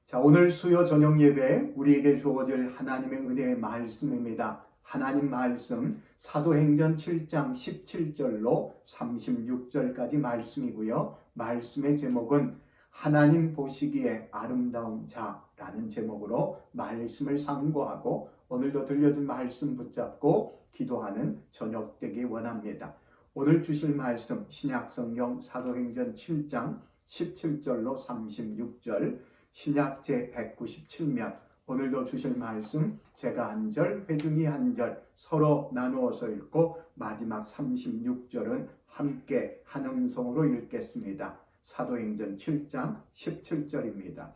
자, 오늘 수요 저녁 예배 우리에게 주어질 하나님의 은혜의 말씀입니다. 하나님 말씀 사도행전 7장 17절로 36절까지 말씀이고요. 말씀의 제목은 하나님 보시기에 아름다운 자라는 제목으로 말씀을 상고하고 오늘도 들려준 말씀 붙잡고 기도하는 저녁 되기 원합니다. 오늘 주실 말씀 신약성경 사도행전 7장 17절로 36절 신약 제197면 오늘도 주실 말씀 제가 한 절, 회중이 한 절 서로 나누어서 읽고 마지막 36절은 함께 한 음성으로 읽겠습니다. 사도행전 7장 17절입니다.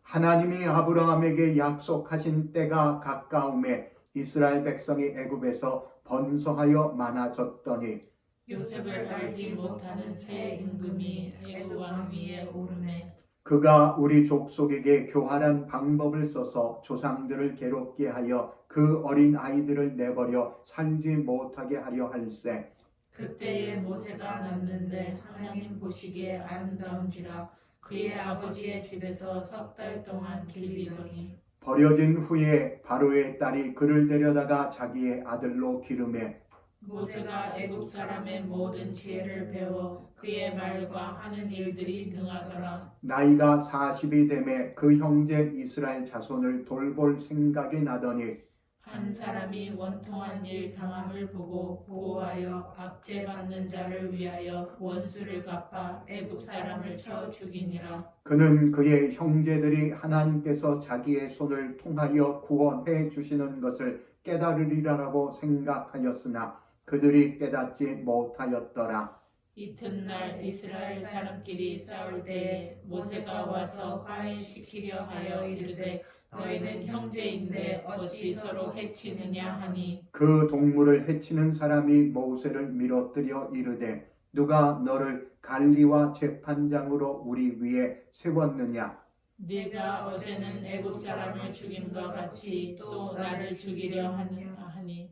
하나님이 아브라함에게 약속하신 때가 가까움에 이스라엘 백성이 애굽에서 번성하여 많아졌더니 요셉을 알지 못하는 새 임금이 애굽 왕 위에 오르네. 그가 우리 족속에게 교활한 방법을 써서 조상들을 괴롭게 하여 그 어린 아이들을 내버려 살지 못하게 하려 할세. 그때에 모세가 낳는데 하나님 보시기에 아름다운지라. 그의 아버지의 집에서 석 달 동안 길비더니 버려진 후에 바로의 딸이 그를 데려다가 자기의 아들로 기르매 모세가 애굽 사람의 모든 지혜를 배워 그의 말과 하는 일들이 등하더라. 나이가 40이 되매 그 형제 이스라엘 자손을 돌볼 생각이 나더니 한 사람이 원통한 일 당함을 보고 보호하여 압제받는 자를 위하여 원수를 갚아 애굽 사람을 쳐 죽이니라. 그는 그의 형제들이 하나님께서 자기의 손을 통하여 구원해 주시는 것을 깨달으리라고 생각하였으나 그들이 깨닫지 못하였더라. 이튿날 이스라엘 사람끼리 싸울 때에 모세가 와서 화해시키려 하여 이르되 너희는 형제인데 어찌 서로 해치느냐 하니 그 동물을 해치는 사람이 모세를 밀어뜨려 이르되 누가 너를 관리와 재판장으로 우리 위에 세웠느냐. 네가 어제는 애굽 사람을 죽임과 같이 또 나를 죽이려 하니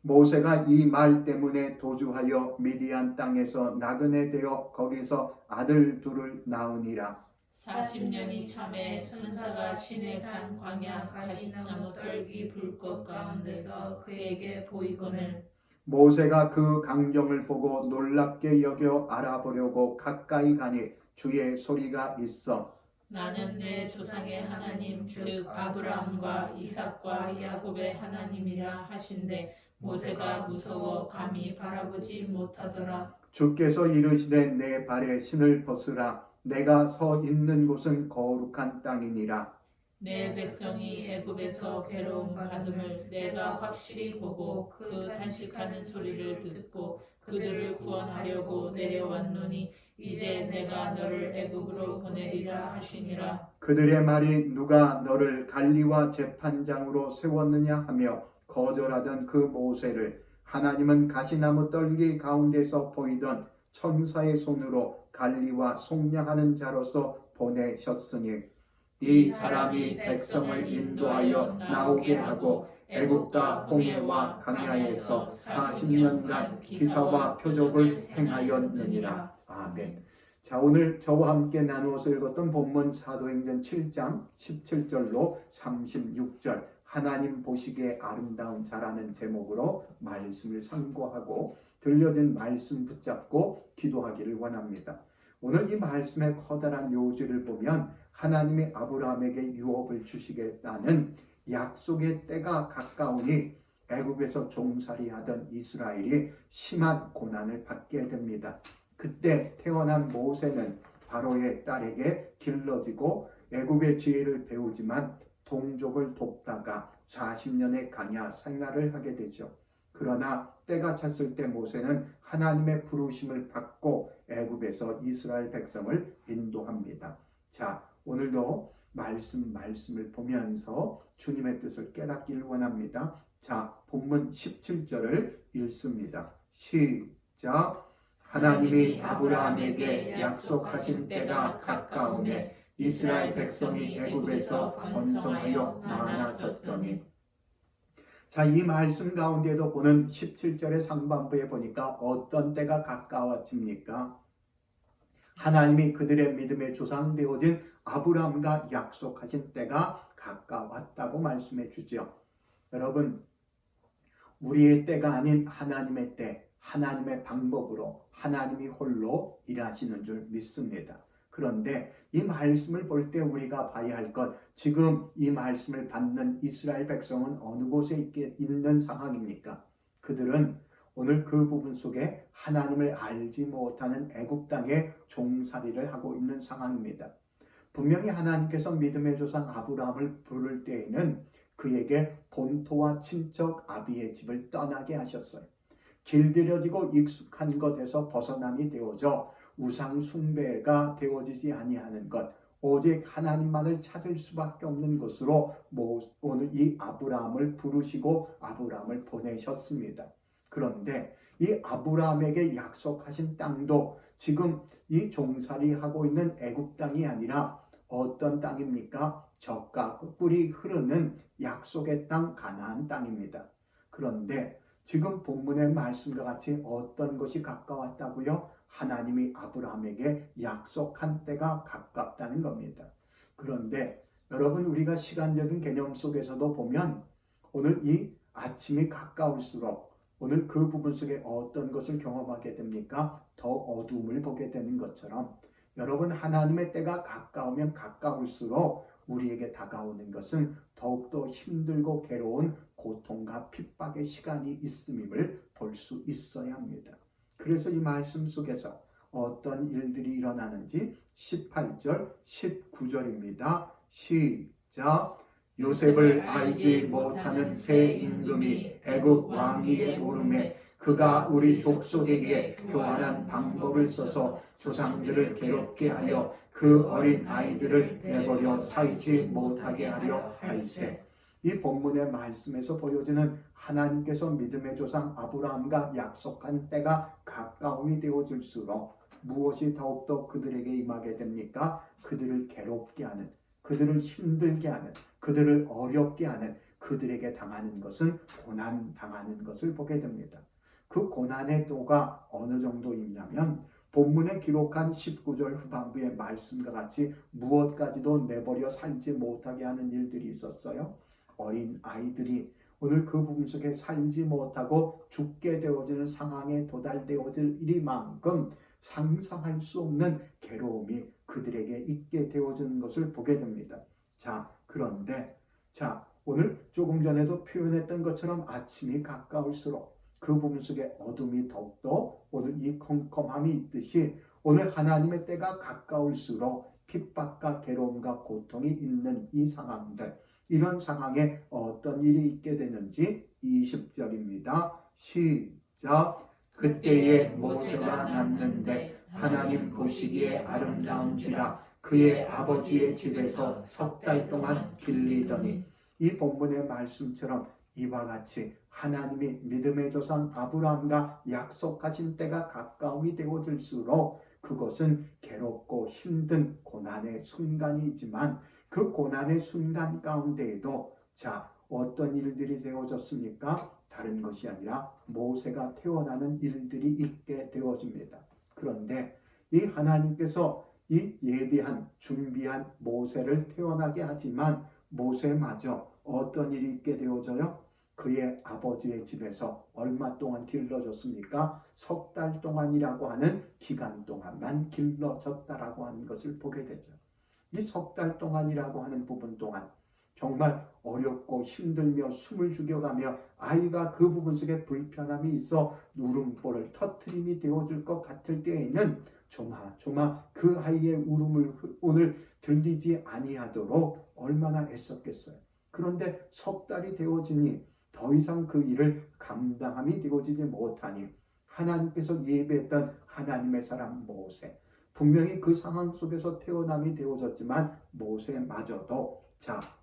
모세가 이 말 때문에 도주하여 미디안 땅에서 나그네 되어 거기서 아들 둘을 낳으니라. 40년이 참에 천사가 시내산 광야 가시나무 떨기 불꽃 가운데서 그에게 보이거늘 모세가 그 광경을 보고 놀랍게 여겨 알아보려고 가까이 가니 주의 소리가 있어 나는 내 조상의 하나님 즉 아브라함과 이삭과 야곱의 하나님이라 하신대 모세가 무서워 감히 바라보지 못하더라. 주께서 이르시되 내 발에 신을 벗으라. 내가 서 있는 곳은 거룩한 땅이니라. 내 백성이 애굽에서 괴로움 받음을 내가 확실히 보고 그 탄식하는 소리를 듣고 그들을 구원하려고 내려왔노니 이제 내가 너를 애굽으로 보내리라 하시니라. 그들의 말이 누가 너를 관리와 재판장으로 세웠느냐 하며 거절하던 그 모세를 하나님은 가시나무 떨기 가운데서 보이던 천사의 손으로 관리와 속량하는 자로서 보내셨으니 이 사람이 백성을 인도하여 나오게 하고 애국과 홍해와 강야에서 40년간 기사와 표적을 행하였느니라. 아멘. 자, 오늘 저와 함께 나누어서 읽었던 본문 사도행전 7장 17절로 36절 하나님 보시기에 아름다운 자라는 제목으로 말씀을 상고하고 들려진 말씀 붙잡고 기도하기를 원합니다. 오늘 이 말씀의 커다란 요지를 보면 하나님이 아브라함에게 유업을 주시겠다는 약속의 때가 가까우니 애굽에서 종살이하던 이스라엘이 심한 고난을 받게 됩니다. 그때 태어난 모세는 바로의 딸에게 길러지고 애굽의 지혜를 배우지만 동족을 돕다가 40년의 광야 생활을 하게 되죠. 그러나 때가 찼을 때 모세는 하나님의 부르심을 받고 애굽에서 이스라엘 백성을 인도합니다. 자, 오늘도 말씀을 보면서 주님의 뜻을 깨닫기를 원합니다. 자, 본문 17절을 읽습니다. 시작. 하나님이 아브라함에게 약속하신 때가 가까우매 이스라엘 백성이 애굽에서 번성하여 많아졌더니. 자, 이 말씀 가운데도 보는 17절의 상반부에 보니까 어떤 때가 가까워집니까? 하나님이 그들의 믿음의 조상 되어진 아브라함과 약속하신 때가 가까웠다고 말씀해 주죠. 여러분, 우리의 때가 아닌 하나님의 때, 하나님의 방법으로 하나님이 홀로 일하시는 줄 믿습니다. 그런데 이 말씀을 볼 때 우리가 봐야 할 것, 지금 이 말씀을 받는 이스라엘 백성은 어느 곳에 있는 상황입니까? 그들은 오늘 그 부분 속에 하나님을 알지 못하는 애굽 땅에 종살이를 하고 있는 상황입니다. 분명히 하나님께서 믿음의 조상 아브라함을 부를 때에는 그에게 본토와 친척 아비의 집을 떠나게 하셨어요. 길들여지고 익숙한 것에서 벗어남이 되어져 우상 숭배가 되어지지 아니하는 것, 오직 하나님만을 찾을 수밖에 없는 것으로 오늘 이 아브라함을 부르시고 아브라함을 보내셨습니다. 그런데 이 아브라함에게 약속하신 땅도 지금 이 종살이하고 있는 애굽 땅이 아니라 어떤 땅입니까? 젖과 꿀이 흐르는 약속의 땅 가나안 땅입니다. 그런데 지금 본문의 말씀과 같이 어떤 것이 가까웠다고요? 하나님이 아브라함에게 약속한 때가 가깝다는 겁니다. 그런데 여러분, 우리가 시간적인 개념 속에서도 보면 오늘 이 아침이 가까울수록 오늘 그 부분 속에 어떤 것을 경험하게 됩니까? 더 어두움을 보게 되는 것처럼 여러분, 하나님의 때가 가까우면 가까울수록 우리에게 다가오는 것은 더욱더 힘들고 괴로운 고통과 핍박의 시간이 있음을 볼 수 있어야 합니다. 그래서 이 말씀 속에서 어떤 일들이 일어나는지 18절, 19절입니다. 시작. 요셉을 알지 못하는 새 임금이 애굽 왕위에 오르매 그가 우리 족속에게 교활한 방법을 써서 조상들을 괴롭게 하여 그 어린 아이들을 내버려 살지 못하게 하려 할세. 이 본문의 말씀에서 보여지는 하나님께서 믿음의 조상 아브라함과 약속한 때가 가까움이 되어질수록 무엇이 더욱더 그들에게 임하게 됩니까? 그들을 괴롭게 하는, 그들을 힘들게 하는, 그들을 어렵게 하는, 그들에게 당하는 것은 고난 당하는 것을 보게 됩니다. 그 고난의 도가 어느 정도이냐면 본문에 기록한 19절 후반부의 말씀과 같이 무엇까지도 내버려 살지 못하게 하는 일들이 있었어요. 어린 아이들이 오늘 그 부분 속에 살지 못하고 죽게 되어지는 상황에 도달되어질 일이만큼 상상할 수 없는 괴로움이 그들에게 있게 되어지는 것을 보게 됩니다. 그런데 오늘 조금 전에도 표현했던 것처럼 아침이 가까울수록 그 부분 속에 어둠이 더욱더 오늘 이 컴컴함이 있듯이 오늘 하나님의 때가 가까울수록 핍박과 괴로움과 고통이 있는 이 상황들, 이런 상황에 어떤 일이 있게 되는지 20절입니다. 시작. 그때에 모세가 낳는데 하나님 보시기에 아름다운지라 그의 아버지의 집에서 석 달 동안 길리더니, 이 본문의 말씀처럼 이와 같이 하나님이 믿음의 조상 아브라함과 약속하신 때가 가까움이 되어질수록 그것은 괴롭고 힘든 고난의 순간이지만 그 고난의 순간 가운데에도 어떤 일들이 되어졌습니까? 다른 것이 아니라 모세가 태어나는 일들이 있게 되어집니다. 그런데 이 하나님께서 이 예비한 준비한 모세를 태어나게 하지만 모세마저 어떤 일이 있게 되어져요? 그의 아버지의 집에서 얼마 동안 길러졌습니까? 석 달 동안이라고 하는 기간 동안만 길러졌다라고 하는 것을 보게 되죠. 이 석 달 동안이라고 하는 부분 동안 정말 어렵고 힘들며 숨을 죽여가며 아이가 그 부분 속에 불편함이 있어 울음보를 터트림이 되어줄 것 같을 때에는 조마 그 아이의 울음을 오늘 들리지 아니하도록 얼마나 애썼겠어요. 그런데 석 달이 되어지니 더 이상 그 일을 감당함이 되어지지 못하니 하나님께서 예비했던 하나님의 사람 모세, 분명히 그 상황 속에서 태어남이 되어졌지만 모세마저도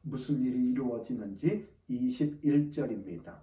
무슨 일이 이루어지는지 21절입니다.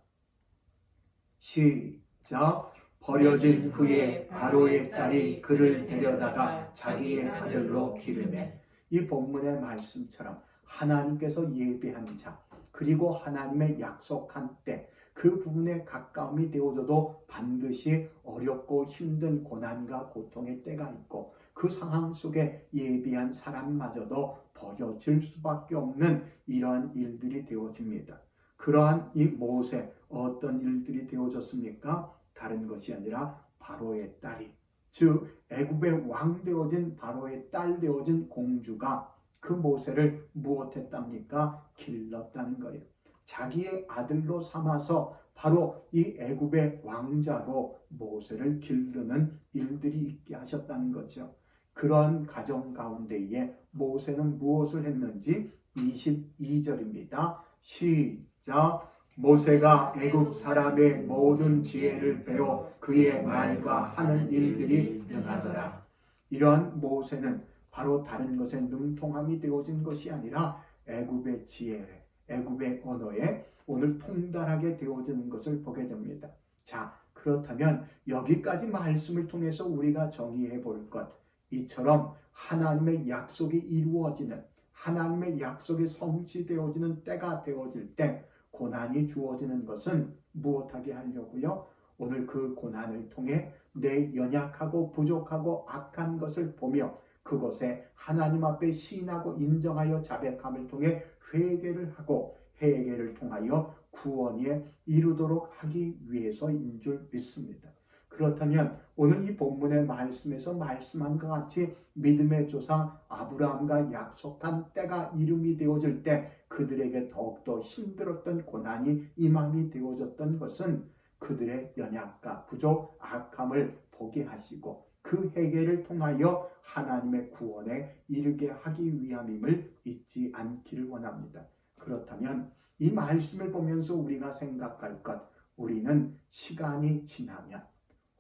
시작. 버려진 후에 바로의 딸이 그를 데려다가 자기의 아들로 기르매. 이 본문의 말씀처럼 하나님께서 예비한 자, 그리고 하나님의 약속한 때, 그 부분에 가까움이 되어져도 반드시 어렵고 힘든 고난과 고통의 때가 있고 그 상황 속에 예비한 사람마저도 버려질 수밖에 없는 이러한 일들이 되어집니다. 그러한 이 모세 어떤 일들이 되어졌습니까? 다른 것이 아니라 바로의 딸이, 즉 애굽의 왕 되어진 바로의 딸 되어진 공주가 그 모세를 무엇했답니까? 길렀다는 거예요. 자기의 아들로 삼아서 바로 이 애굽의 왕자로 모세를 기르는 일들이 있게 하셨다는 거죠. 그런 가정 가운데에 모세는 무엇을 했는지 22절입니다. 시작. 모세가 애굽 사람의 모든 지혜를 배워 그의 말과 하는 일들이 능하더라. 이러한 모세는 바로 다른 것에 능통함이 되어진 것이 아니라 애굽의 지혜에, 애굽의 언어에 오늘 통달하게 되어지는 것을 보게 됩니다. 자, 그렇다면 여기까지 말씀을 통해서 우리가 정의해 볼 것, 이처럼 하나님의 약속이 이루어지는, 하나님의 약속이 성취되어지는 때가 되어질 때 고난이 주어지는 것은 무엇하게 하려고요? 오늘 그 고난을 통해 내 연약하고 부족하고 악한 것을 보며 그것에 하나님 앞에 시인하고 인정하여 자백함을 통해 회개를 하고 회개를 통하여 구원에 이루도록 하기 위해서인 줄 믿습니다. 그렇다면 오늘 이 본문의 말씀에서 말씀한 것 같이 믿음의 조상 아브라함과 약속한 때가 이름이 되어질 때 그들에게 더욱더 힘들었던 고난이 임함이 되어졌던 것은 그들의 연약과 부족, 악함을 보게 하시고 그 회개를 통하여 하나님의 구원에 이르게 하기 위함임을 잊지 않기를 원합니다. 그렇다면 이 말씀을 보면서 우리가 생각할 것, 우리는 시간이 지나면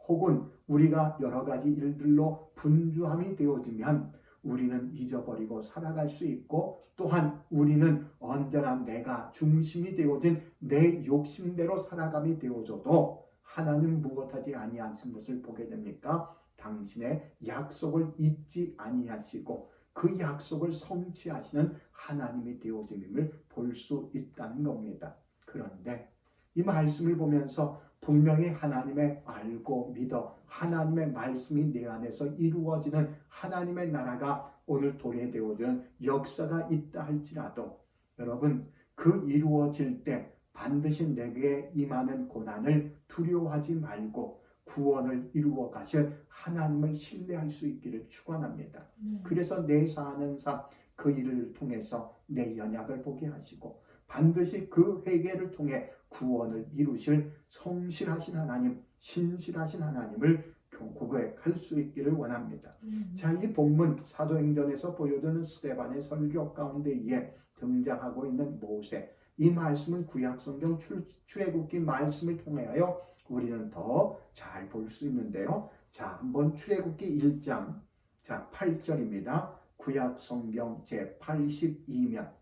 혹은 우리가 여러 가지 일들로 분주함이 되어지면 우리는 잊어버리고 살아갈 수 있고 또한 우리는 언제나 내가 중심이 되어진 내 욕심대로 살아감이 되어져도 하나님 무엇하지 아니하신 것을 보게 됩니까? 당신의 약속을 잊지 아니하시고 그 약속을 성취하시는 하나님이 되어짐을 볼 수 있다는 겁니다. 그런데 이 말씀을 보면서 분명히 하나님의 알고 믿어 하나님의 말씀이 내 안에서 이루어지는 하나님의 나라가 오늘 도래되어지는 역사가 있다 할지라도 여러분 그 이루어질 때 반드시 내게 임하는 고난을 두려워하지 말고 구원을 이루어 가실 하나님을 신뢰할 수 있기를 축원합니다. 그래서 내 사는 삶 그 일을 통해서 내 연약을 보게 하시고 반드시 그 회개를 통해 구원을 이루실 성실하신 하나님, 신실하신 하나님을 고백할 수 있기를 원합니다. 자, 이 본문 사도행전에서 보여주는 스데반의 설교 가운데에 등장하고 있는 모세, 이 말씀은 구약성경 출애굽기 말씀을 통하여 우리는 더 잘 볼 수 있는데요. 자, 한번 출애굽기 1장 8절입니다. 구약성경 제82면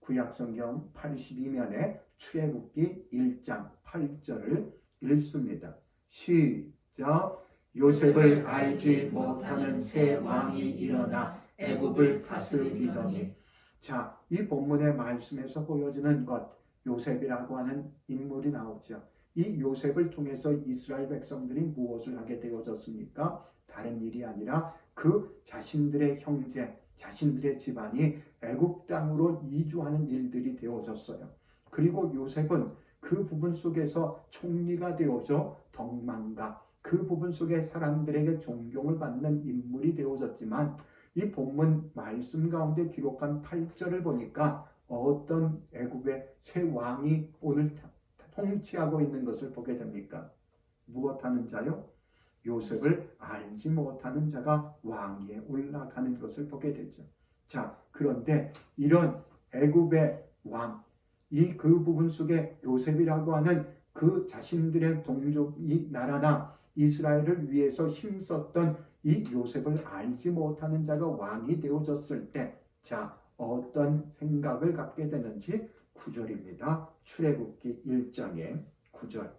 구약성경 82면에 출애굽기 1장 8절을 읽습니다. 시작. 요셉을 알지 못하는 새 왕이 일어나 애굽을 다스리더니. 자, 이 본문의 말씀에서 보여지는 것, 요셉이라고 하는 인물이 나오죠. 이 요셉을 통해서 이스라엘 백성들이 무엇을 하게 되어졌습니까? 다른 일이 아니라 그 자신들의 형제, 자신들의 집안이 애굽 땅으로 이주하는 일들이 되어졌어요. 그리고 요셉은 그 부분 속에서 총리가 되어져 덕망가, 그 부분 속에 사람들에게 존경을 받는 인물이 되어졌지만 이 본문 말씀 가운데 기록한 8절을 보니까 어떤 애굽의 새 왕이 오늘 통치하고 있는 것을 보게 됩니까? 무엇하는 자요? 요셉을 알지 못하는 자가 왕위에 올라가는 것을 보게 되죠. 자, 그런데 이런 애굽의 왕, 이 그 부분 속에 요셉이라고 하는 그 자신들의 동족, 이 나라나 이스라엘을 위해서 힘썼던 이 요셉을 알지 못하는 자가 왕이 되어졌을 때, 자, 어떤 생각을 갖게 되는지 9절입니다. 출애굽기 1장의 9절.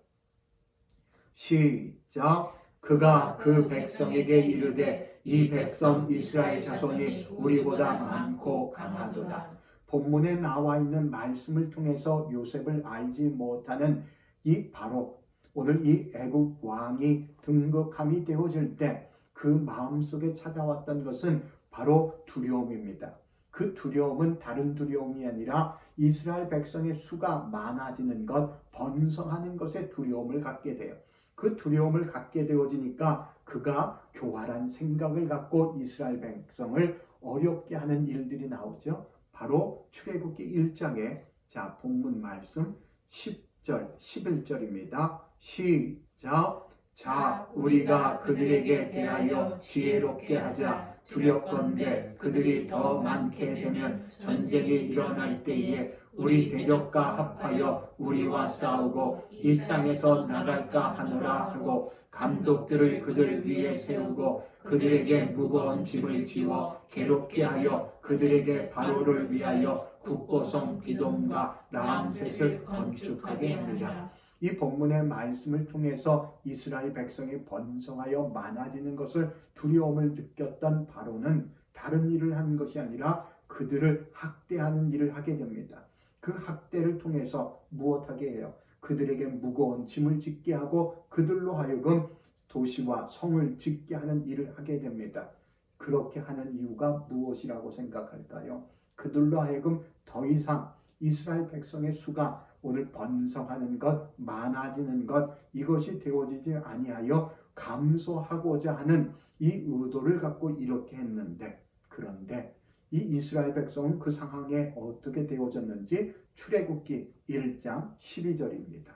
시작. 그가 그 백성에게 이르되 이 백성 이스라엘 자손이 우리보다 많고 강하도다. 본문에 나와 있는 말씀을 통해서 요셉을 알지 못하는 이 바로 오늘 이 애굽 왕이 등극함이 되어질 때 그 마음속에 찾아왔던 것은 바로 두려움입니다. 그 두려움은 다른 두려움이 아니라 이스라엘 백성의 수가 많아지는 것, 번성하는 것에 두려움을 갖게 돼요. 그 두려움을 갖게 되어지니까 그가 교활한 생각을 갖고 이스라엘 백성을 어렵게 하는 일들이 나오죠. 바로 출애굽기 1장에 자 본문 말씀 10절 11절입니다. 시작. 자 우리가 그들에게 대하여 지혜롭게 하자. 두렵건대 그들이 더 많게 되면 전쟁이 일어날 때에 우리 대적과 합하여 우리와 싸우고 이 땅에서 나갈까 하노라 하고 감독들을 그들 위에 세우고 그들에게 무거운 짐을 지워 괴롭게 하여 그들에게 바로를 위하여 국고성 비돔과 람셋을 건축하게 하느냐. 이 본문의 말씀을 통해서 이스라엘 백성이 번성하여 많아지는 것을 두려움을 느꼈던 바로는 다른 일을 하는 것이 아니라 그들을 학대하는 일을 하게 됩니다. 그 학대를 통해서 무엇하게 해요? 그들에게 무거운 짐을 짓게 하고 그들로 하여금 도시와 성을 짓게 하는 일을 하게 됩니다. 그렇게 하는 이유가 무엇이라고 생각할까요? 그들로 하여금 더 이상 이스라엘 백성의 수가 오늘 번성하는 것, 많아지는 것, 이것이 되어지지 아니하여 감소하고자 하는 이 의도를 갖고 이렇게 했는데, 그런데 이 이스라엘 백성은 그 상황에 어떻게 되어졌는지 출애굽기 1장 12절입니다.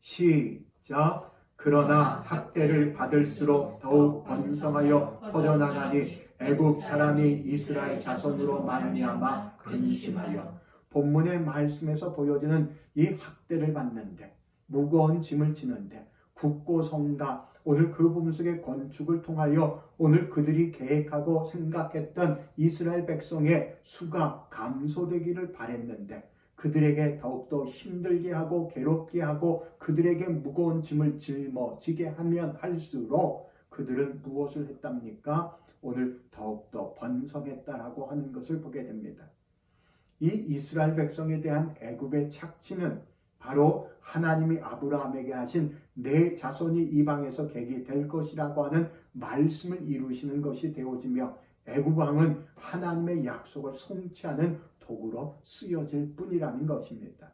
시작. 그러나 학대를 받을수록 더욱 번성하여 퍼져나가니 애굽 사람이 이스라엘 자손으로 말미암아 근심하여. 본문의 말씀에서 보여지는 이 학대를 받는데, 무거운 짐을 지는데, 국고성가 오늘 그 부분 속의 건축을 통하여 오늘 그들이 계획하고 생각했던 이스라엘 백성의 수가 감소되기를 바랬는데 그들에게 더욱더 힘들게 하고 괴롭게 하고 그들에게 무거운 짐을 짊어지게 하면 할수록 그들은 무엇을 했답니까? 오늘 더욱더 번성했다라고 하는 것을 보게 됩니다. 이 이스라엘 백성에 대한 애굽의 착취는 바로 하나님이 아브라함에게 하신 내 자손이 이방에서 객이 될 것이라고 하는 말씀을 이루시는 것이 되어지며 애굽 왕은 하나님의 약속을 성취하는 도구로 쓰여질 뿐이라는 것입니다.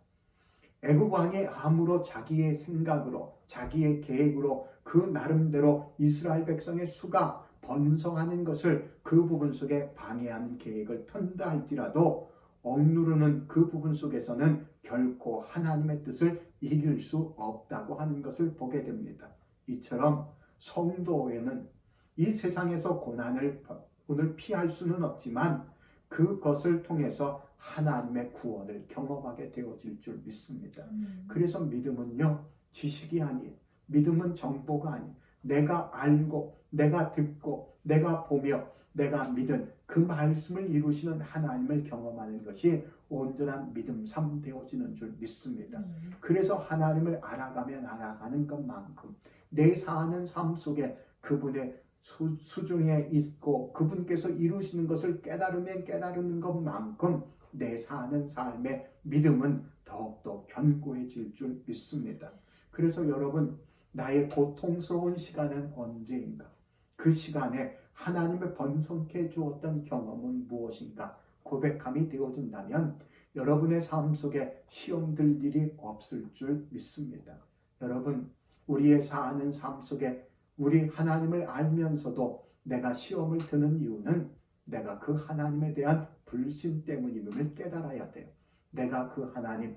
애굽 왕이 아무로 자기의 생각으로 자기의 계획으로 그 나름대로 이스라엘 백성의 수가 번성하는 것을 그 부분 속에 방해하는 계획을 편다 할지라도 억누르는 그 부분 속에서는 결코 하나님의 뜻을 이길 수 없다고 하는 것을 보게 됩니다. 이처럼 성도에는 이 세상에서 고난을 오늘 피할 수는 없지만 그것을 통해서 하나님의 구원을 경험하게 되어질 줄 믿습니다. 그래서 믿음은요, 지식이 아니에요. 믿음은 정보가 아니에요. 내가 알고 내가 듣고 내가 보며 내가 믿은 그 말씀을 이루시는 하나님을 경험하는 것이 온전한 믿음 삶 되어지는 줄 믿습니다. 그래서 하나님을 알아가면 알아가는 것만큼 내 사는 삶 속에 그분의 수중에 있고 그분께서 이루시는 것을 깨달으면 깨달는 것만큼 내 사는 삶의 믿음은 더욱더 견고해질 줄 믿습니다. 그래서 여러분, 나의 고통스러운 시간은 언제인가? 그 시간에 하나님의 번성케 주었던 경험은 무엇인가? 고백함이 되어진다면 여러분의 삶 속에 시험들 일이 없을 줄 믿습니다. 여러분, 우리의 사는 삶 속에 우리 하나님을 알면서도 내가 시험을 드는 이유는 내가 그 하나님에 대한 불신 때문임을 깨달아야 돼요. 내가 그 하나님,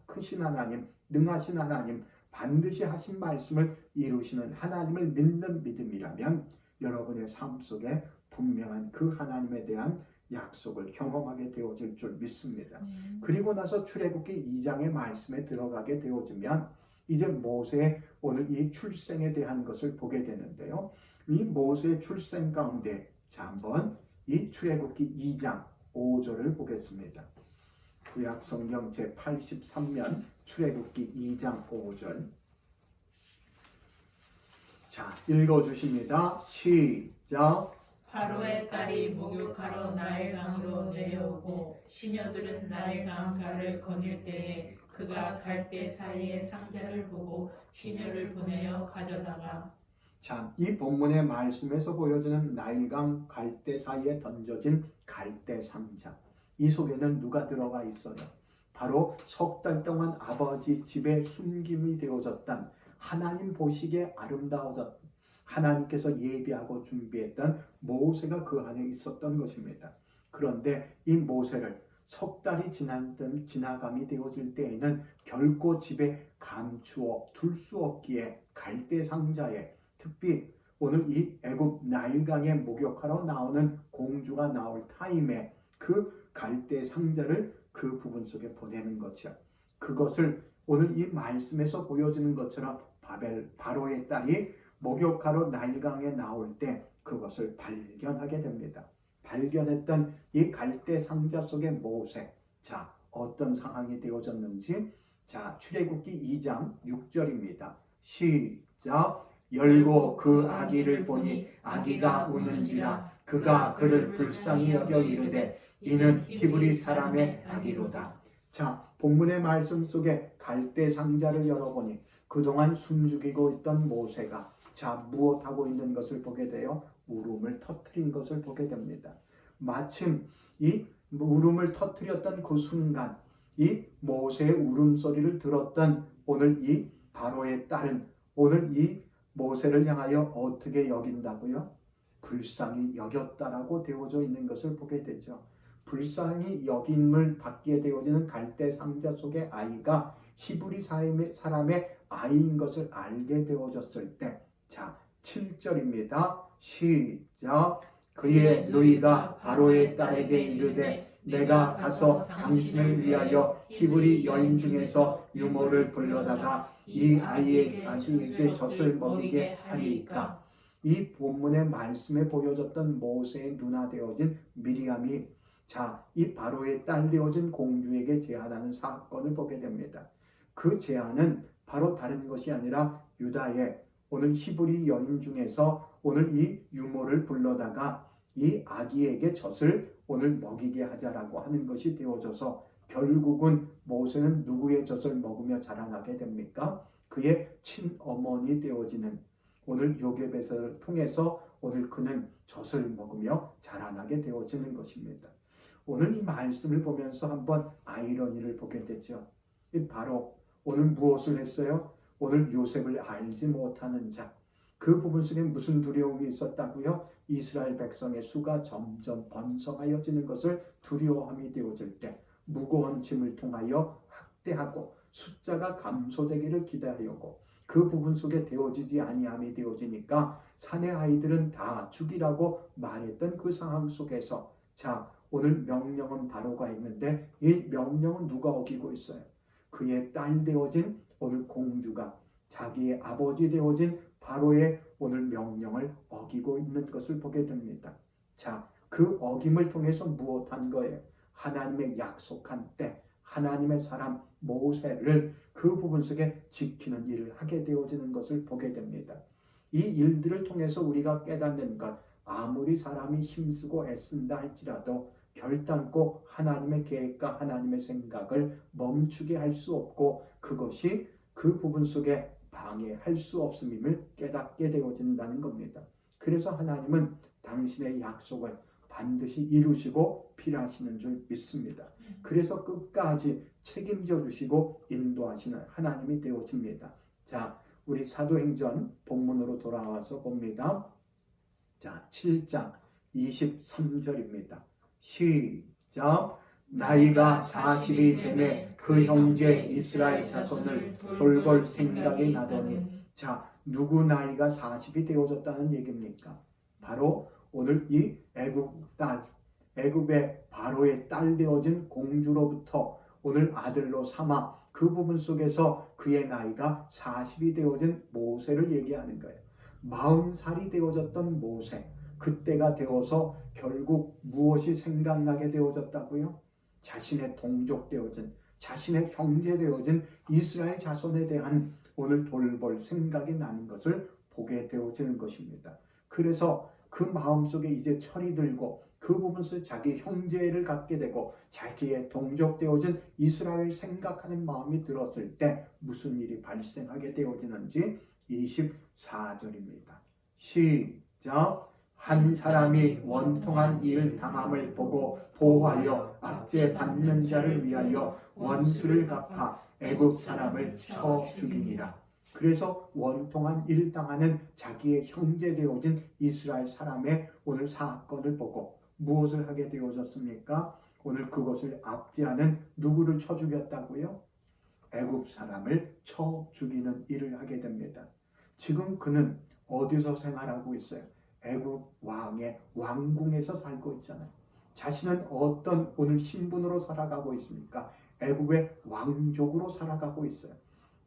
크신 하나님, 능하신 하나님, 반드시 하신 말씀을 이루시는 하나님을 믿는 믿음이라면 여러분의 삶 속에 분명한 그 하나님에 대한 약속을 경험하게 되어질 줄 믿습니다. 그리고 나서 출애굽기 2장의 말씀에 들어가게 되어지면 이제 모세의 오늘 이 출생에 대한 것을 보게 되는데요. 이 모세의 출생 가운데 자 한번 이 출애굽기 2장 5절을 보겠습니다. 구약 성경 제83면 출애굽기 2장 5절. 자, 읽어주십니다. 시작. 바로의 딸이 목욕하러 나일강으로 내려오고 시녀들은 나일강 가를 거닐 때에 그가 갈대 사이의 상자를 보고 시녀를 보내어 가져다가. 자, 이 본문의 말씀에서 보여주는 나일강 갈대 사이에 던져진 갈대 상자. 이 속에는 누가 들어가 있어요? 바로 석 달 동안 아버지 집에 숨김이 되어졌던 하나님 보시기에 아름다워졌던 하나님께서 예비하고 준비했던 모세가 그 안에 있었던 것입니다. 그런데 이 모세를 석 달이 지나감이 되어질 때에는 결코 집에 감추어 둘 수 없기에 갈대 상자에 특히 오늘 이 애굽 나일강에 목욕하러 나오는 공주가 나올 타임에 그 갈대 상자를 그 부분 속에 보내는 거죠. 그것을 오늘 이 말씀에서 보여주는 것처럼 바로의 딸이 목욕하러 나일강에 나올 때 그것을 발견하게 됩니다. 발견했던 이 갈대 상자 속의 모세. 자, 어떤 상황이 되어졌는지. 자, 출애굽기 2장 6절입니다. 시작. 열고 그 아기를 보니 아기가 우는지라 그가 그를 불쌍히 여겨 이르되 이는 히브리 사람의 아기로다. 자, 본문의 말씀 속에 갈대 상자를 열어보니 그동안 숨죽이고 있던 모세가 자, 무엇하고 있는 것을 보게 되어 울음을 터뜨린 것을 보게 됩니다. 마침 이 울음을 터뜨렸던 그 순간 이 모세의 울음소리를 들었던 오늘 이 바로의 딸은 오늘 이 모세를 향하여 어떻게 여긴다고요? 불쌍히 여겼다라고 되어져 있는 것을 보게 되죠. 불쌍히 여김을 받게 되어지는 갈대 상자 속의 아이가 히브리 사람의 아이인 것을 알게 되어졌을 때, 자, 7절입니다. 시작. 그의 누이가 바로의 딸에게 이르되 내가 가서 당신을 위하여 히브리 여인 중에서 유모를 불러다가 이 아기에게 젖을 먹이게 하리이까. 이 본문의 말씀에 보여졌던 모세의 누나 되어진 미리암이 자, 이 바로의 딸 되어진 공주에게 제안하는 사건을 보게 됩니다. 그 제안은 바로 다른 것이 아니라 유다의 오늘 히브리 여인 중에서 오늘 이 유모를 불러다가 이 아기에게 젖을 오늘 먹이게 하자라고 하는 것이 되어져서 결국은 모세는 누구의 젖을 먹으며 자라나게 됩니까? 그의 친어머니 되어지는 오늘 요게벳을 통해서 오늘 그는 젖을 먹으며 자라나게 되어지는 것입니다. 오늘 이 말씀을 보면서 한번 아이러니를 보게 되죠. 바로 오늘 무엇을 했어요? 오늘 요셉을 알지 못하는 자. 그 부분 속에 무슨 두려움이 있었다고요? 이스라엘 백성의 수가 점점 번성하여지는 것을 두려워함이 되어질 때 무거운 짐을 통하여 학대하고 숫자가 감소되기를 기대하려고 그 부분 속에 되어지지 아니함이 되어지니까 사내 아이들은 다 죽이라고 말했던 그 상황 속에서 자, 오늘 명령은 바로가 있는데 이 명령은 누가 어기고 있어요? 그의 딸 되어진 오늘 공주가 자기의 아버지 되어진 바로의 오늘 명령을 어기고 있는 것을 보게 됩니다. 자, 그 어김을 통해서 무엇한 거예요? 하나님의 약속한 때 하나님의 사람 모세를 그 부분 속에 지키는 일을 하게 되어지는 것을 보게 됩니다. 이 일들을 통해서 우리가 깨닫는 것, 아무리 사람이 힘쓰고 애쓴다 할지라도 결단코 하나님의 계획과 하나님의 생각을 멈추게 할 수 없고 그것이 그 부분 속에 방해할 수 없음을 깨닫게 되어진다는 겁니다. 그래서 하나님은 당신의 약속을 반드시 이루시고 필요하시는 줄 믿습니다. 그래서 끝까지 책임져 주시고 인도하시는 하나님이 되어집니다. 자, 우리 사도행전 본문으로 돌아와서 봅니다. 자, 7장 23절입니다. 시작. 나이가 40이 되매 그 형제 이스라엘 자손을 돌볼 생각이 나더니 자, 누구 나이가 40이 되어졌다는 얘기입니까? 바로 오늘 이 애굽의 바로의 딸 되어진 공주로부터 오늘 아들로 삼아 그 부분 속에서 그의 나이가 40이 되어진 모세를 얘기하는 거예요. 40살이 되어졌던 모세, 그때가 되어서 결국 무엇이 생각나게 되어졌다고요? 자신의 동족 되어진, 자신의 형제 되어진 이스라엘 자손에 대한 오늘 돌볼 생각이 나는 것을 보게 되어지는 것입니다. 그래서 그 마음속에 이제 철이 들고 그 부분에서 자기 형제를 갖게 되고 자기의 동족되어진 이스라엘을 생각하는 마음이 들었을 때 무슨 일이 발생하게 되어지는지 24절입니다. 시작. 한 사람이 원통한 일을 당함을 보고 보호하여 압제 받는 자를 위하여 원수를 갚아 애굽 사람을 쳐 죽이니라. 그래서 원통한 일 당하는 자기의 형제 되어진 이스라엘 사람의 오늘 사건을 보고 무엇을 하게 되어졌습니까? 오늘 그것을 압제하는 누구를 쳐 죽였다고요? 애굽 사람을 쳐 죽이는 일을 하게 됩니다. 지금 그는 어디서 생활하고 있어요? 애굽 왕의 왕궁에서 살고 있잖아요. 자신은 어떤 오늘 신분으로 살아가고 있습니까? 애굽의 왕족으로 살아가고 있어요.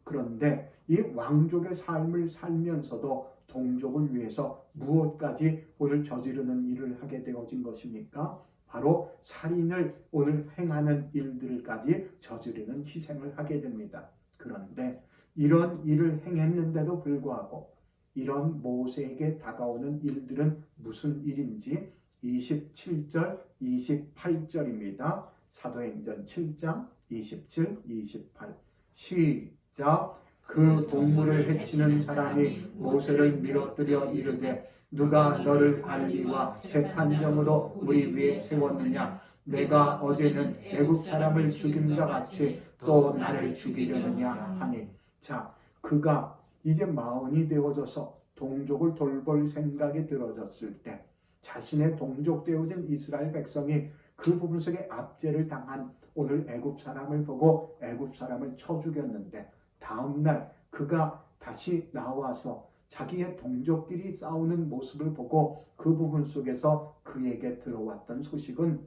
그런데 이 왕족의 삶을 살면서도 동족을 위해서 무엇까지 오늘 저지르는 일을 하게 되어진 것입니까? 바로 살인을 오늘 행하는 일들까지 저지르는 희생을 하게 됩니다. 그런데 이런 일을 행했는데도 불구하고 이런 모세에게 다가오는 일들은 무슨 일인지 27절, 28절입니다. 사도행전 7장 27, 28 시작. 그 동물을 해치는 사람이 모세를 밀어뜨려 이르되 누가 너를 관리와 재판정으로 우리 위에 세웠느냐? 내가 어제는 애굽 사람을 죽임과 같이 또 나를 죽이려느냐 하니. 자, 그가 이제 마흔이 되어져서 동족을 돌볼 생각이 들어졌을 때 자신의 동족 되어진 이스라엘 백성이 그 부분 속에 압제를 당한 오늘 애굽 사람을 보고 애굽 사람을 쳐 죽였는데 다음날 그가 다시 나와서 자기의 동족끼리 싸우는 모습을 보고 그 부분 속에서 그에게 들어왔던 소식은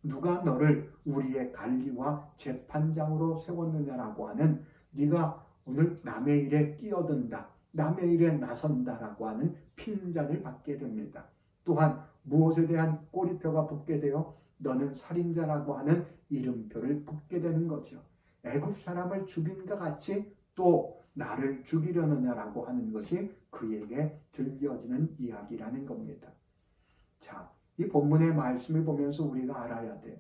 누가 너를 우리의 관리와 재판장으로 세웠느냐라고 하는 네가 오늘 남의 일에 끼어든다, 남의 일에 나선다라고 하는 핀잔을 받게 됩니다. 또한 무엇에 대한 꼬리표가 붙게 되어 너는 살인자라고 하는 이름표를 붙게 되는 거죠. 애굽 사람을 죽임과 같이 또 나를 죽이려느냐라고 하는 것이 그에게 들려지는 이야기라는 겁니다. 자, 이 본문의 말씀을 보면서 우리가 알아야 돼요.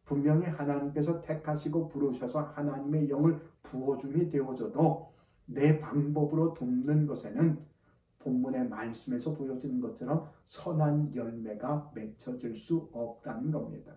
분명히 하나님께서 택하시고 부르셔서 하나님의 영을 부어줌이 되어져도 내 방법으로 돕는 것에는 본문의 말씀에서 보여지는 것처럼 선한 열매가 맺혀질 수 없다는 겁니다.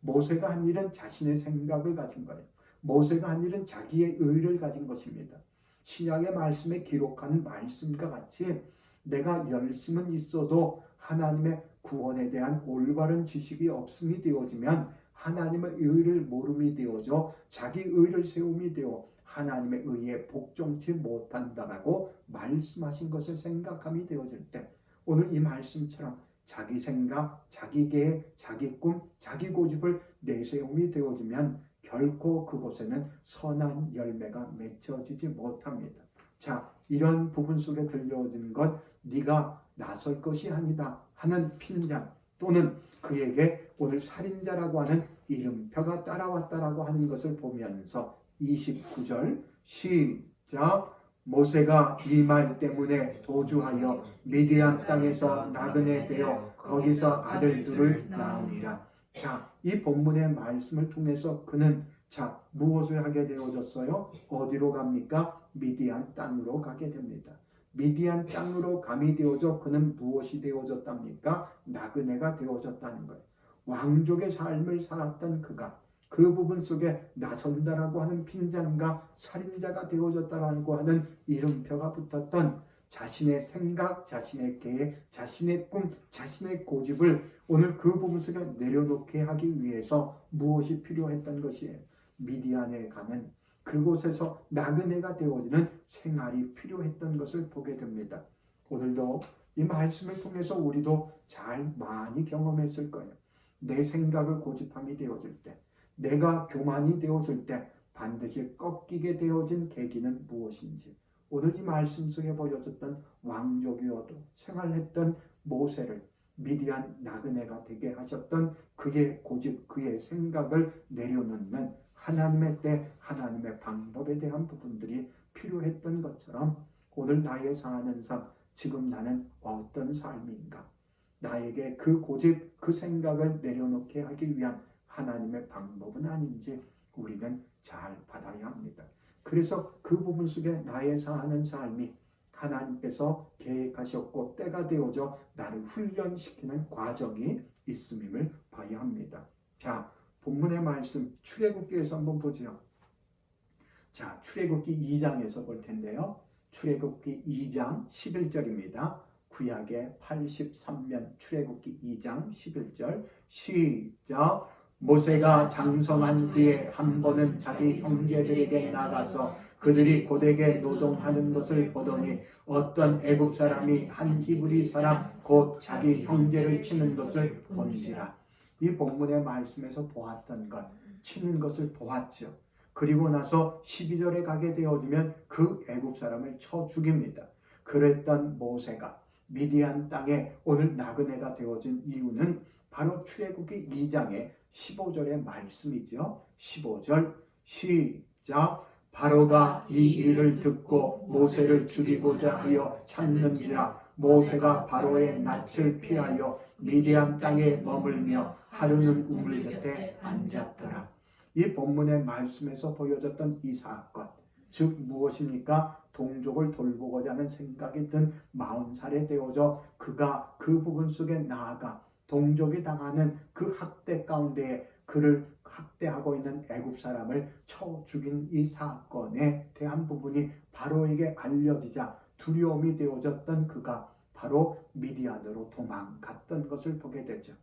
모세가 한 일은 자신의 생각을 가진 거예요. 모세가 한 일은 자기의 의를 가진 것입니다. 신약의 말씀에 기록한 말씀과 같이 내가 열심은 있어도 하나님의 구원에 대한 올바른 지식이 없음이 되어지면 하나님의 의를 모름이 되어져 자기 의를 세움이 되어 하나님의 의에 복종치 못한다라고 말씀하신 것을 생각함이 되어질 때 오늘 이 말씀처럼 자기 생각, 자기 계획, 자기 꿈, 자기 고집을 내세움이 되어지면 결코 그곳에는 선한 열매가 맺혀지지 못합니다. 자, 이런 부분 속에 들려오는 것 네가 나설 것이 아니다 하는 핀잔 또는 그에게 오늘 살인자라고 하는 이름표가 따라왔다라고 하는 것을 보면서 29절 시작. 모세가 이 말 때문에 도주하여 미디안 땅에서 나그네 되어 거기서 아들 둘을 낳으니라. 자, 이 본문의 말씀을 통해서 그는 자, 무엇을 하게 되어졌어요? 어디로 갑니까? 미디안 땅으로 가게 됩니다. 미디안 땅으로 감이 되어져 그는 무엇이 되어졌답니까? 나그네가 되어졌다는 거예요. 왕족의 삶을 살았던 그가 그 부분 속에 나선다라고 하는 핀잔과 살인자가 되어졌다라고 하는 이름표가 붙었던 자신의 생각, 자신의 계획, 자신의 꿈, 자신의 고집을 오늘 그 부분 속에 내려놓게 하기 위해서 무엇이 필요했던 것이에요? 미디안에 가는 그곳에서 나그네가 되어지는 생활이 필요했던 것을 보게 됩니다. 오늘도 이 말씀을 통해서 우리도 잘 많이 경험했을 거예요. 내 생각을 고집함이 되어질 때 내가 교만이 되어질 때 반드시 꺾이게 되어진 계기는 무엇인지 오늘 이 말씀 속에 보여줬던 왕족이어도 생활했던 모세를 미디안 나그네가 되게 하셨던 그의 고집, 그의 생각을 내려놓는 하나님의 때, 하나님의 방법에 대한 부분들이 필요했던 것처럼 오늘 나의 사는 삶, 지금 나는 어떤 삶인가? 나에게 그 고집, 그 생각을 내려놓게 하기 위한 하나님의 방법은 아닌지 우리는 잘 받아야 합니다. 그래서 그 부분 속에 나의 사는 삶이 하나님께서 계획하셨고 때가 되어져 나를 훈련시키는 과정이 있음을 봐야 합니다. 자, 본문의 말씀 출애굽기에서 한번 보죠. 자, 출애굽기 2장에서 볼 텐데요. 출애굽기 2장 11절입니다. 구약의 83면 출애굽기 2장 11절 시작. 모세가 장성한 후에 한 번은 자기 형제들에게 나가서 그들이 고되게 노동하는 것을 보더니 어떤 애굽 사람이 한 히브리 사람 곧 자기 형제를 치는 것을 본지라. 이 본문의 말씀에서 보았던 것, 치는 것을 보았죠. 그리고 나서 12절에 가게 되어지면 그 애굽 사람을 쳐 죽입니다. 그랬던 모세가 미디안 땅에 오늘 나그네가 되어진 이유는 바로 출애굽기 2장의 15절의 말씀이죠. 15절 시작. 바로가 이 일을 듣고 모세를 죽이고자 하여 찾는지라. 모세가 바로의 낯을 피하여 미디안 땅에 머물며 하루는 우물 곁에 앉았더라. 이 본문의 말씀에서 보여졌던 이 사건, 즉 무엇입니까? 동족을 돌보고자 하는 생각이 든 40살에 되어져 그가 그 부분 속에 나아가 동족이 당하는 그 학대 가운데에 그를 학대하고 있는 애굽 사람을 쳐 죽인 이 사건에 대한 부분이 바로에게 알려지자 두려움이 되어졌던 그가 바로 미디안으로 도망갔던 것을 보게 되죠.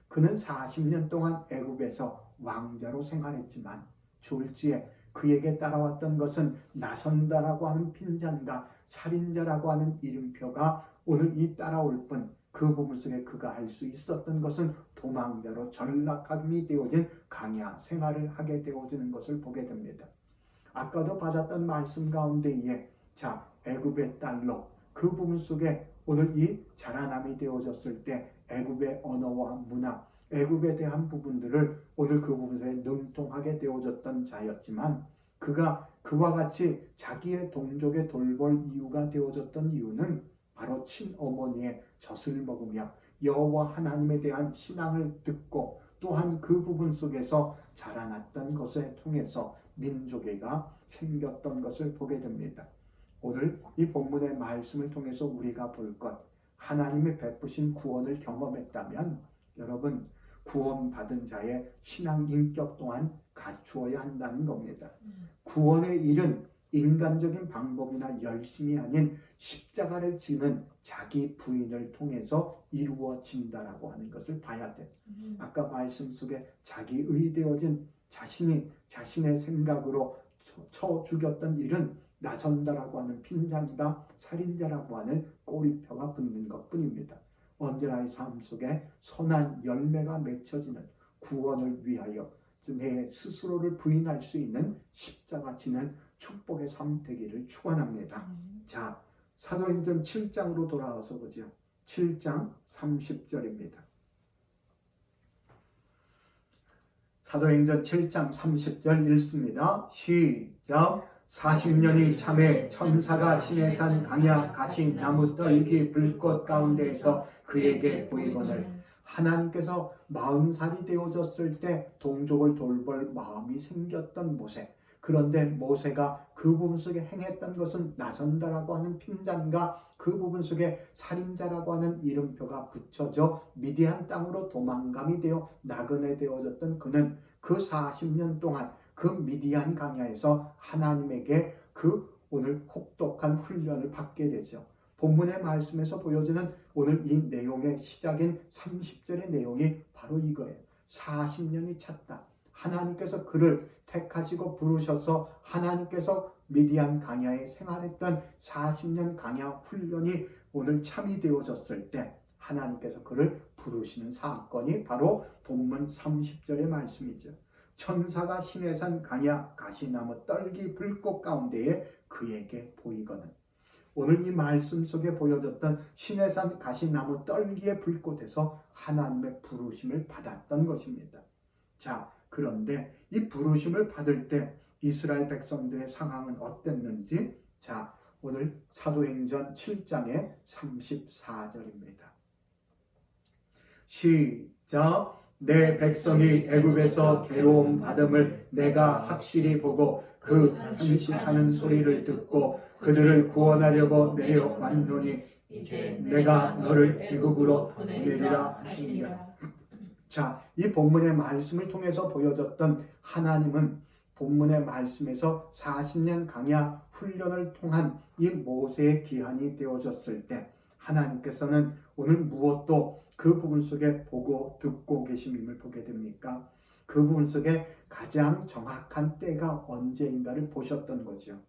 그는 40년 동안 애굽에서 왕자로 생활했지만 졸지에 그에게 따라왔던 것은 나선다라고 하는 빈잔과 살인자라고 하는 이름표가 오늘 이 따라올 뿐 그 부분 속에 그가 할 수 있었던 것은 도망자로 전락함이 되어진 강야 생활을 하게 되어지는 것을 보게 됩니다. 아까도 받았던 말씀 가운데에 자 애굽의 딸로 그 부분 속에 오늘 이 자라남이 되어졌을 때 애굽의 언어와 문화, 애굽에 대한 부분들을 오늘 그 부분에 능통하게 되어졌던 자였지만 그가 그와 같이 자기의 동족의 돌볼 이유가 되어졌던 이유는 바로 친어머니의 젖을 먹으며 여호와 하나님에 대한 신앙을 듣고 또한 그 부분 속에서 자라났던 것을 통해서 민족애가 생겼던 것을 보게 됩니다. 오늘 이 본문의 말씀을 통해서 우리가 볼 것, 하나님이 베푸신 구원을 경험했다면 여러분 구원받은 자의 신앙 인격 또한 갖추어야 한다는 겁니다. 구원의 일은 인간적인 방법이나 열심이 아닌 십자가를 지는 자기 부인을 통해서 이루어진다라고 하는 것을 봐야 돼. 아까 말씀 속에 자기 의되어진 자신이 자신의 생각으로 쳐 죽였던 일은 나선다라고 하는 빈잔과 살인자라고 하는 꼬리표가 붙는 것뿐입니다. 언제나의 삶 속에 선한 열매가 맺혀지는 구원을 위하여 내 스스로를 부인할 수 있는 십자가 지는 축복의 삶 되기를 축원합니다. 자, 사도행전 7장으로 돌아와서 보죠. 7장 30절입니다. 사도행전 7장 30절 읽습니다. 시작. 40년이 참에 천사가 시내산 강야 가신 나무 떨기 불꽃 가운데에서 그에게 보이거늘 하나님께서 40살이 되어졌을 때 동족을 돌볼 마음이 생겼던 모세. 그런데 모세가 그 부분 속에 행했던 것은 나선다라고 하는 핀잔과 그 부분 속에 살인자라고 하는 이름표가 붙여져 미디안 땅으로 도망감이 되어 나그네 되어졌던 그는 그 40년 동안 그 미디안 강야에서 하나님에게 그 오늘 혹독한 훈련을 받게 되죠. 본문의 말씀에서 보여지는 오늘 이 내용의 시작인 30절의 내용이 바로 이거예요. 40년이 찼다. 하나님께서 그를 택하시고 부르셔서 하나님께서 미디안 강야에 생활했던 40년 강야 훈련이 오늘 참이 되어졌을 때 하나님께서 그를 부르시는 사건이 바로 본문 30절의 말씀이죠. 천사가 시내산 강야 가시나무 떨기 불꽃 가운데에 그에게 보이거든. 오늘 이 말씀 속에 보여졌던 시내산 가시나무 떨기의 불꽃에서 하나님의 부르심을 받았던 것입니다. 자, 그런데 이 부르심을 받을 때 이스라엘 백성들의 상황은 어땠는지 자, 오늘 사도행전 7장의 34절입니다. 시작. 내 백성이 애굽에서 괴로움 받음을 내가 확실히 보고 그 탄식하는 소리를 듣고 그들을 구원하려고 내려왔노니 이제 내가 너를 애굽으로 보내리라 하시니라. 자, 이 본문의 말씀을 통해서 보여줬던 하나님은 본문의 말씀에서 40년 강야 훈련을 통한 이 모세의 기한이 되어졌을 때 하나님께서는 오늘 무엇도 그 부분 속에 보고 듣고 계심임을 보게 됩니까? 그 부분 속에 가장 정확한 때가 언제인가를 보셨던 거죠.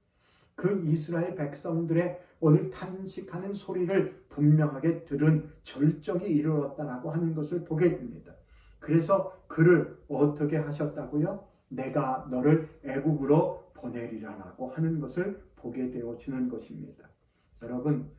그 이스라엘 백성들의 오늘 탄식하는 소리를 분명하게 들은 절정이 이르렀다라고 하는 것을 보게 됩니다. 그래서 그를 어떻게 하셨다고요? 내가 너를 애굽으로 보내리라라고 하는 것을 보게 되어지는 것입니다. 여러분,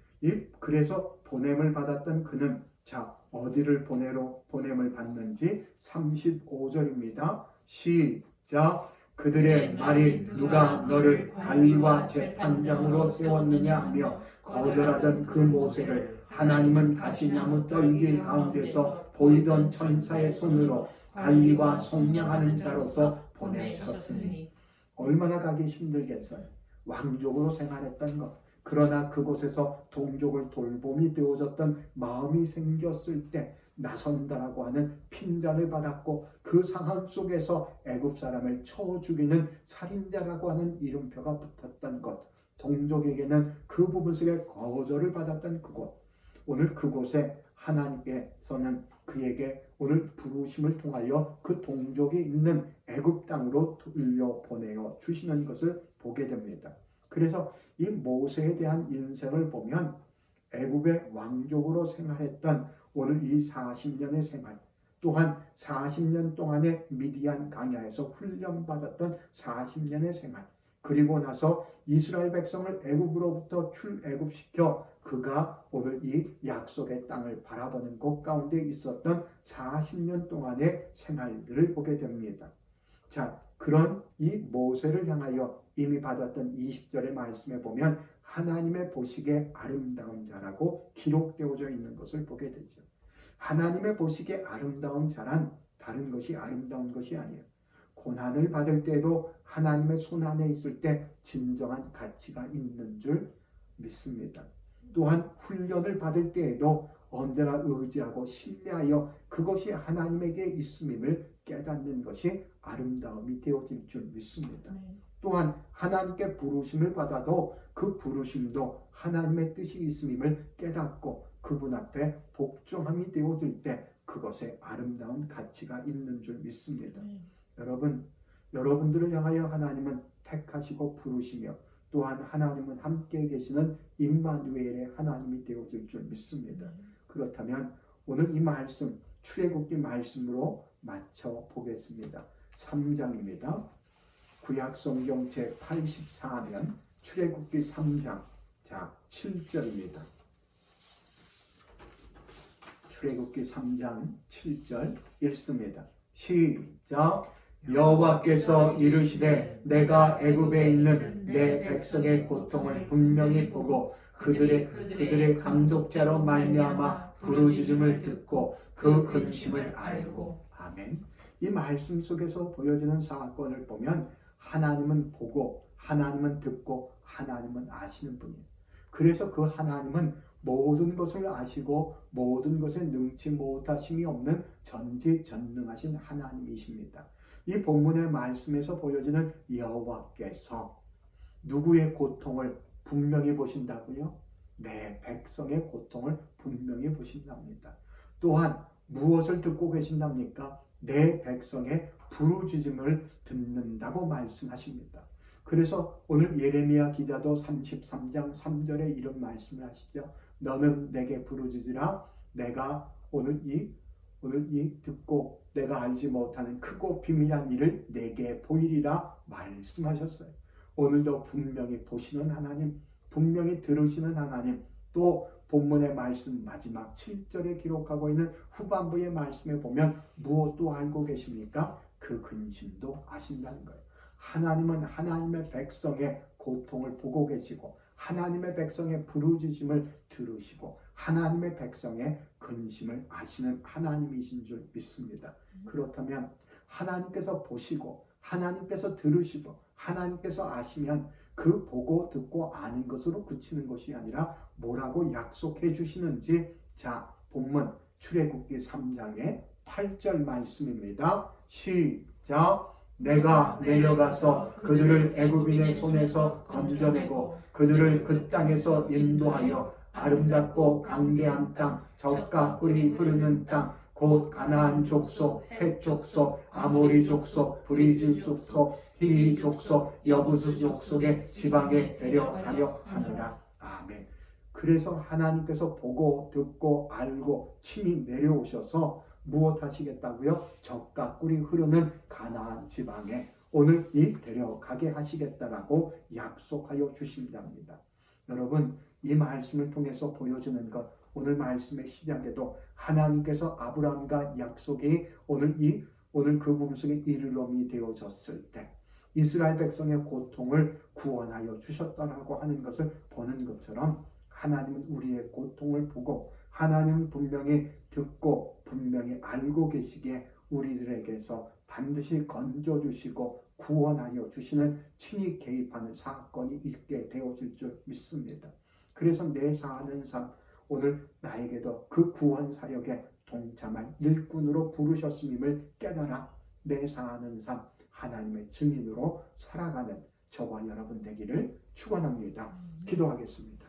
그래서 보냄을 받았던 그는 자 어디를 보냄을 받는지 35절입니다. 시작. 그들의 말이 누가 너를 관리와 재판장으로 세웠느냐 하며 거절하던 그 모세를 하나님은 가시나무 떨기 가운데서 보이던 천사의 손으로 관리와 속량하는 자로서 보내셨으니 얼마나 가기 힘들겠어요. 왕족으로 생활했던 것, 그러나 그곳에서 동족을 돌봄이 되어졌던 마음이 생겼을 때 나선다라고 하는 핀잔을 받았고 그 상황 속에서 애굽 사람을 쳐 죽이는 살인자라고 하는 이름표가 붙었던 것, 동족에게는 그 부분 속에 거절을 받았던 그곳, 오늘 그곳에 하나님께서는 그에게 오늘 부르심을 통하여 그 동족이 있는 애굽 땅으로 돌려보내어 주시는 것을 보게 됩니다. 그래서 이 모세에 대한 인생을 보면 애굽의 왕족으로 생활했던 오늘 이 40년의 생활, 또한 40년 동안의 미디안 광야에서 훈련받았던 40년의 생활, 그리고 나서 이스라엘 백성을 애굽으로부터 출애굽시켜 그가 오늘 이 약속의 땅을 바라보는 곳 가운데 있었던 40년 동안의 생활들을 보게 됩니다. 자, 그런 이 모세를 향하여 이미 받았던 20절의 말씀에 보면 하나님의 보시기에 아름다운 자라고 기록되어져 있는 것을 보게 되죠. 하나님의 보시기에 아름다운 자란 다른 것이 아름다운 것이 아니에요. 고난을 받을 때에도 하나님의 손 안에 있을 때 진정한 가치가 있는 줄 믿습니다. 또한 훈련을 받을 때에도 언제나 의지하고 신뢰하여 그것이 하나님에게 있음임을 깨닫는 것이 아름다움이 되어질 줄 믿습니다. 또한 하나님께 부르심을 받아도 그 부르심도 하나님의 뜻이 있음임을 깨닫고 그분 앞에 복종함이 되어질 때 그것에 아름다운 가치가 있는 줄 믿습니다. 여러분, 여러분들을 향하여 하나님은 택하시고 부르시며 또한 하나님은 함께 계시는 임마누엘의 하나님이 되어질 줄 믿습니다. 그렇다면 오늘 이 말씀, 출애굽기 말씀으로 맞춰 보겠습니다. 3장입니다. 구약성경 제84면 출애굽기 3장 자 7절입니다. 출애굽기 3장 7절 읽습니다. 시작. 여호와께서 이르시되 내가 애굽에 있는 내 백성의 고통을 분명히 보고 그들의 감독자로 말미암아 부르짖음을 듣고 그 근심을 알고. 아멘. 이 말씀 속에서 보여지는 사건을 보면 하나님은 보고 하나님은 듣고 하나님은 아시는 분이에요. 그래서 그 하나님은 모든 것을 아시고 모든 것에 능치 못하심이 없는 전지전능하신 하나님이십니다. 이 본문의 말씀에서 보여지는 여호와께서 누구의 고통을 분명히 보신다고요? 내 백성의 고통을 분명히 보신답니다. 또한 무엇을 듣고 계신답니까? 내 백성의 부르짖음을 듣는다고 말씀하십니다. 그래서 오늘 예레미야 기자도 33장 3절에 이런 말씀을 하시죠. 너는 내게 부르짖으라. 내가 오늘 이 듣고 내가 알지 못하는 크고 비밀한 일을 내게 보이리라 말씀하셨어요. 오늘도 분명히 보시는 하나님, 분명히 들으시는 하나님, 또 본문의 말씀 마지막 7절에 기록하고 있는 후반부의 말씀에 보면 무엇도 알고 계십니까? 그 근심도 아신다는 거예요. 하나님은 하나님의 백성의 고통을 보고 계시고 하나님의 백성의 부르짖음을 들으시고 하나님의 백성의 근심을 아시는 하나님이신 줄 믿습니다. 그렇다면 하나님께서 보시고 하나님께서 들으시고 하나님께서 아시면 그 보고 듣고 아는 것으로 그치는 것이 아니라 뭐라고 약속해 주시는지, 자, 본문 출애굽기 3장의 8절 말씀입니다. 시작. 내가 내려가서 그들을 애굽인의 손에서 건져내고 그들을 그 땅에서 인도하여 아름답고 강대한 땅, 젖과 꿀이 흐르는 땅, 곧 가나안 족속, 헷 족속, 아모리 족속, 브리즈 족속, 히위 족속, 여부스 족속의 지방에 데려가려 하노라. 아멘. 그래서 하나님께서 보고 듣고 알고 친히 내려오셔서 무엇 하시겠다고요? 젖과 꿀이 흐르는 가나안 지방에 오늘 이 데려가게 하시겠다라고 약속하여 주신답니다. 여러분, 이 말씀을 통해서 보여주는 것, 오늘 말씀의 시작에도 하나님께서 아브라함과 약속이 오늘 그 몸속에 이르름이 되어졌을 때 이스라엘 백성의 고통을 구원하여 주셨다라고 하는 것을 보는 것처럼, 하나님은 우리의 고통을 보고 하나님은 분명히 듣고 분명히 알고 계시기에 우리들에게서 반드시 건져주시고 구원하여 주시는, 친히 개입하는 사건이 있게 되어질 줄 믿습니다. 그래서 내 사는 삶, 오늘 나에게도 그 구원 사역에 동참할 일꾼으로 부르셨음을 깨달아 내 사는 삶 하나님의 증인으로 살아가는 저와 여러분 되기를 축원합니다. 기도하겠습니다.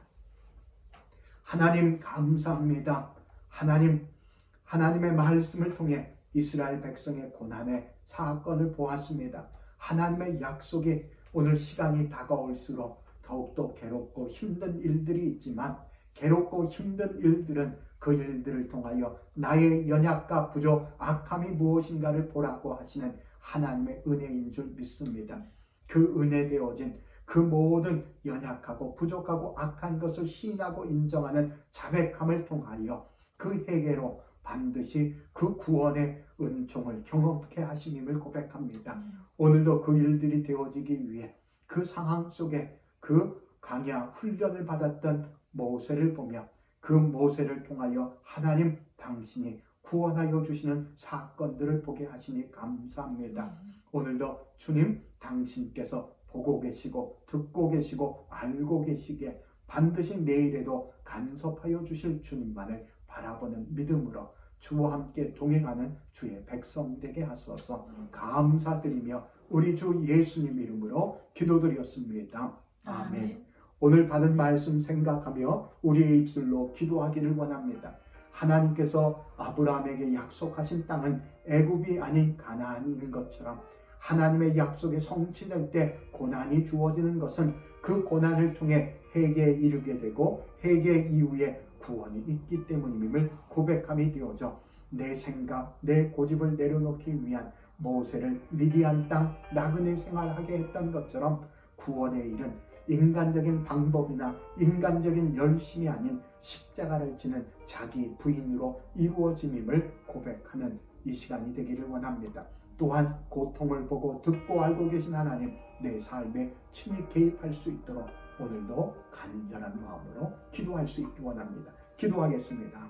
하나님 감사합니다. 하나님의 말씀을 통해 이스라엘 백성의 고난의 사건을 보았습니다. 하나님의 약속이 오늘 시간이 다가올수록 더욱더 괴롭고 힘든 일들이 있지만, 괴롭고 힘든 일들은 그 일들을 통하여 나의 연약과 부족, 악함이 무엇인가를 보라고 하시는 하나님의 은혜인 줄 믿습니다. 그 은혜 되어진 그 모든 연약하고 부족하고 악한 것을 시인하고 인정하는 자백함을 통하여 그 회개로 반드시 그 구원의 은총을 경험케 하심임을 고백합니다. 오늘도 그 일들이 되어지기 위해 그 상황 속에 그 강야 훈련을 받았던 모세를 보며 그 모세를 통하여 하나님 당신이 구원하여 주시는 사건들을 보게 하시니 감사합니다. 오늘도 주님 당신께서 보고 계시고 듣고 계시고 알고 계시기에 반드시 내일에도 간섭하여 주실 주님만을 바라보는 믿음으로 주와 함께 동행하는 주의 백성 되게 하소서. 감사드리며 우리 주 예수님 이름으로 기도드렸습니다. 아멘. 오늘 받은 말씀 생각하며 우리의 입술로 기도하기를 원합니다. 하나님께서 아브라함에게 약속하신 땅은 애굽이 아닌 가나안인 것처럼, 하나님의 약속이 성취될 때 고난이 주어지는 것은 그 고난을 통해 회개에 이르게 되고 회개 이후에 구원이 있기 때문임을 고백함이 되어져 내 생각, 내 고집을 내려놓기 위한 모세를 미디안 땅 나그네 생활하게 했던 것처럼, 구원의 일은 인간적인 방법이나 인간적인 열심이 아닌 십자가를 지는 자기 부인으로 이루어짐임을 고백하는 이 시간이 되기를 원합니다. 또한 고통을 보고 듣고 알고 계신 하나님, 내 삶에 친히 개입할 수 있도록 오늘도 간절한 마음으로 기도할 수 있기 원합니다. 기도하겠습니다.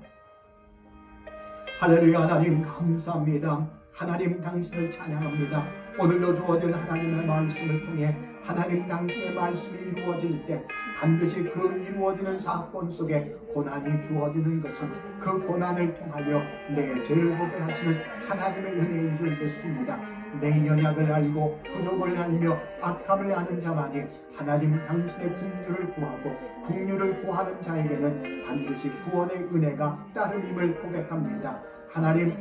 할렐루야. 하나님 감사합니다. 하나님 당신을 찬양합니다. 오늘도 주어진 하나님의 말씀을 통해 하나님 당신의 말씀이 이루어질 때 반드시 그 이루어지는 사건 속에 고난이 주어지는 것은 그 고난을 통하여 내 죄를 보게 하시는 하나님의 은혜인 줄 믿습니다. 내 연약을 알고 부족을 알며 악함을 아는 자만이 하나님 당신의 긍휼을 구하고 긍휼을 구하는 자에게는 반드시 구원의 은혜가 따름임을 고백합니다. 하나님,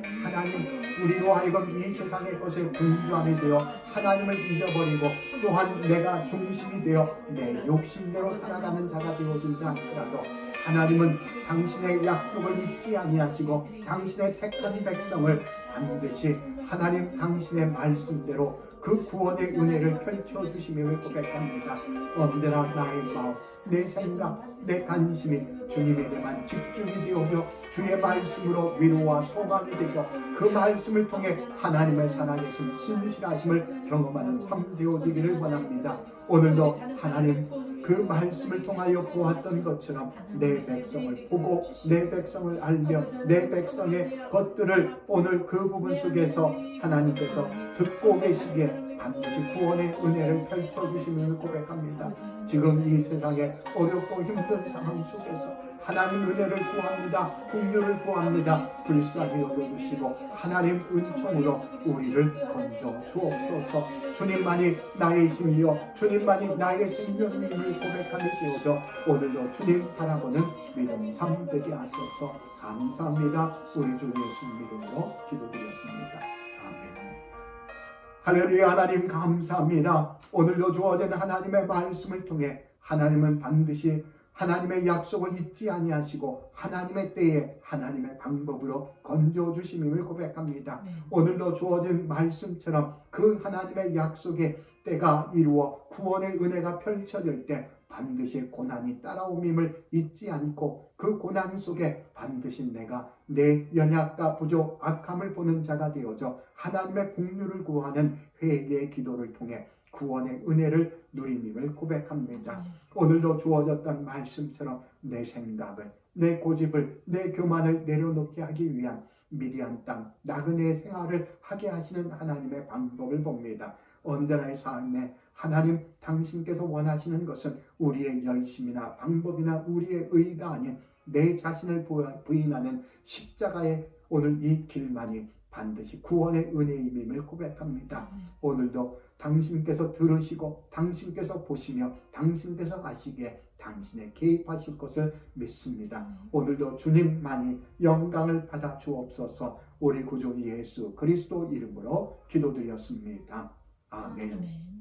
우리로 하여금 이 세상의 것에 분주함이 되어 하나님을 잊어버리고 또한 내가 중심이 되어 내 욕심대로 살아가는 자가 되어지지 않더라도 하나님은 당신의 약속을 잊지 아니하시고 당신의 택한 백성을 반드시 하나님 당신의 말씀대로 그 구원의 은혜를 펼쳐주심임을 고백합니다. 언제나 나의 마음, 내 생각, 내 관심이 주님에게만 집중이 되오며 주의 말씀으로 위로와 소망이 되고 그 말씀을 통해 하나님의 살아계신 신실하심을 경험하는 삶 되어지기를 원합니다. 오늘도 하나님 그 말씀을 통하여 보았던 것처럼 내 백성을 보고 내 백성을 알며 내 백성의 것들을 오늘 그 부분 속에서 하나님께서 듣고 계시기에 반드시 구원의 은혜를 펼쳐주심을 고백합니다. 지금 이 세상에 어렵고 힘든 상황 속에서 하나님 은혜를 구합니다. 긍휼을 구합니다. 불쌍히 여겨주시고 하나님 은총으로 우리를 건져 주옵소서. 주님만이 나의 힘이요 주님만이 나의 생명임을 고백하며 되어져 오늘도 주님 바라보는 믿음 삶 되게 하소서. 감사합니다. 우리 주 예수 이름으로 기도드렸습니다. 아멘. 할렐루야. 하나님 감사합니다. 오늘도 주어진 하나님의 말씀을 통해 하나님은 반드시 하나님의 약속을 잊지 아니하시고 하나님의 때에 하나님의 방법으로 건져주심임을 고백합니다. 오늘도 주어진 말씀처럼 그 하나님의 약속의 때가 이루어 구원의 은혜가 펼쳐질 때 반드시 고난이 따라옴임을 잊지 않고 그 고난 속에 반드시 내가 내 연약과 부족 악함을 보는 자가 되어져 하나님의 긍휼을 구하는 회개의 기도를 통해 구원의 은혜를 누림임을 고백합니다. 오늘도 주어졌던 말씀처럼 내 생각을, 내 고집을, 내 교만을 내려놓게 하기 위한 미디안 땅 나그네 생활을 하게 하시는 하나님의 방법을 봅니다. 언제나의 삶에 하나님 당신께서 원하시는 것은 우리의 열심이나 방법이나 우리의 의가 아닌 내 자신을 부인하는 십자가의 오늘 이 길만이 반드시 구원의 은혜임을 고백합니다. 오늘도 당신께서 들으시고 당신께서 보시며 당신께서 아시기에 당신의 개입하실 것을 믿습니다. 오늘도 주님만이 영광을 받아 주옵소서. 우리 구주 예수 그리스도 이름으로 기도드렸습니다. 아멘.